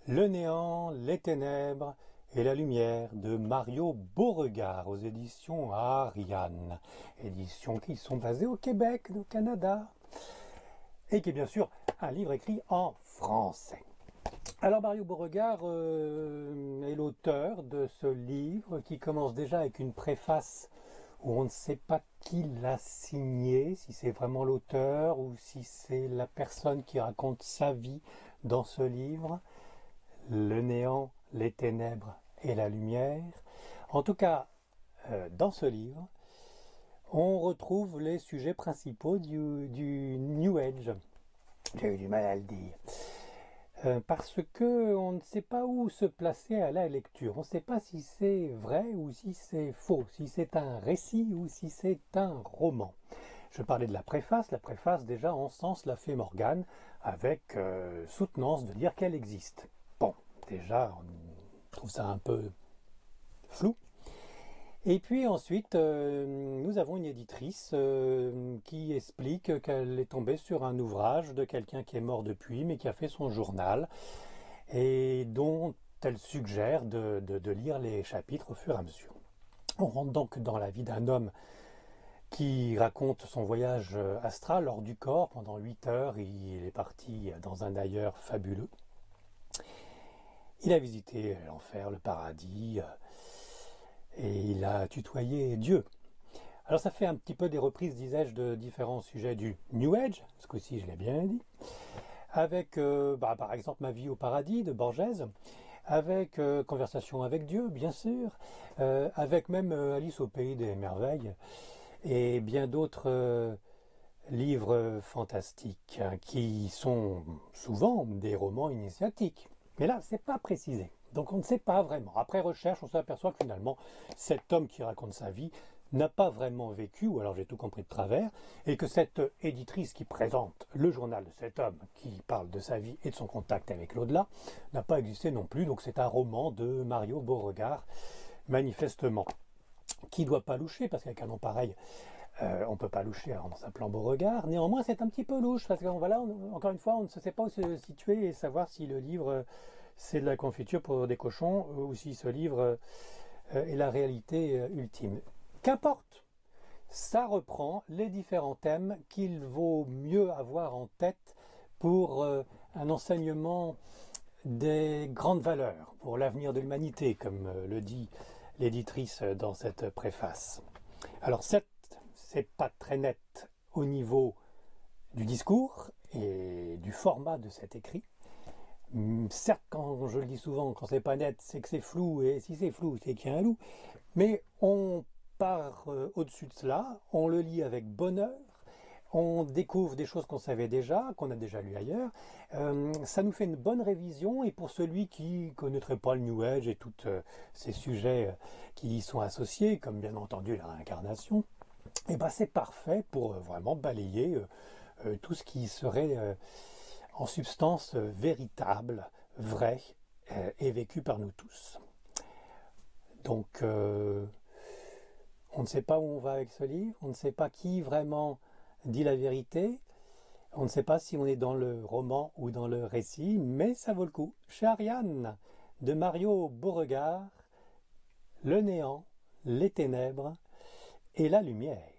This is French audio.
Le néant, les ténèbres et la lumière de Mario Beauregard aux éditions Ariane. Éditions qui sont basées au Québec, au Canada. Et qui est bien sûr un livre écrit en français. Alors Mario Beauregard est l'auteur de ce livre qui commence déjà avec une préface où on ne sait pas qui l'a signé, si c'est vraiment l'auteur ou si c'est la personne qui raconte sa vie dans ce livre. Le néant, les ténèbres et la lumière. En tout cas, dans ce livre, on retrouve les sujets principaux du New Age. J'ai eu du mal à le dire. Parce que on ne sait pas où se placer à la lecture. On ne sait pas si c'est vrai ou si c'est faux, si c'est un récit ou si c'est un roman. Je parlais de la préface. La préface, déjà, en sens, la fait Morgane, avec soutenance de dire qu'elle existe. Bon, déjà, on trouve ça un peu flou. Et puis ensuite, nous avons une éditrice qui explique qu'elle est tombée sur un ouvrage de quelqu'un qui est mort depuis, mais qui a fait son journal, et dont elle suggère de lire les chapitres au fur et à mesure. On rentre donc dans la vie d'un homme qui raconte son voyage astral hors du corps. Pendant 8 heures, il est parti dans un ailleurs fabuleux. Il a visité l'enfer, le paradis, et il a tutoyé Dieu. Alors ça fait un petit peu des reprises, disais-je, de différents sujets du New Age, ce coup-ci je l'ai bien dit, avec par exemple Ma vie au paradis de Borges, avec Conversation avec Dieu, bien sûr, avec même Alice au pays des merveilles, et bien d'autres livres fantastiques, hein, qui sont souvent des romans initiatiques. Mais là, c'est pas précisé. Donc on ne sait pas vraiment. Après recherche, on s'aperçoit que finalement, cet homme qui raconte sa vie n'a pas vraiment vécu, ou alors j'ai tout compris de travers, et que cette éditrice qui présente le journal de cet homme, qui parle de sa vie et de son contact avec l'au-delà, n'a pas existé non plus. Donc c'est un roman de Mario Beauregard, manifestement, qui ne doit pas loucher, parce qu'avec un nom pareil, on ne peut pas loucher en s'appelant Beauregard. Néanmoins, c'est un petit peu louche, parce que voilà, encore une fois, on ne sait pas où se situer et savoir si le livre c'est de la confiture pour des cochons ou si ce livre est la réalité ultime. Qu'importe, ça reprend les différents thèmes qu'il vaut mieux avoir en tête pour un enseignement des grandes valeurs, pour l'avenir de l'humanité, comme le dit l'éditrice dans cette préface. Alors, c'est pas très net au niveau du discours et du format de cet écrit. Certes, quand je le dis souvent, quand c'est pas net, c'est que c'est flou, et si c'est flou, c'est qu'il y a un loup. Mais on part au-dessus de cela, on le lit avec bonheur, on découvre des choses qu'on savait déjà, qu'on a déjà lu ailleurs. Ça nous fait une bonne révision, et pour celui qui connaîtrait pas le New Age et tous ces sujets qui y sont associés, comme bien entendu la réincarnation, et ben c'est parfait pour vraiment balayer tout ce qui serait en substance véritable, vrai et vécu par nous tous. Donc on ne sait pas où on va avec ce livre, on ne sait pas qui vraiment dit la vérité, on ne sait pas si on est dans le roman ou dans le récit, mais ça vaut le coup. Chez Ariane, de Mario Beauregard, Le néant, les ténèbres et la lumière.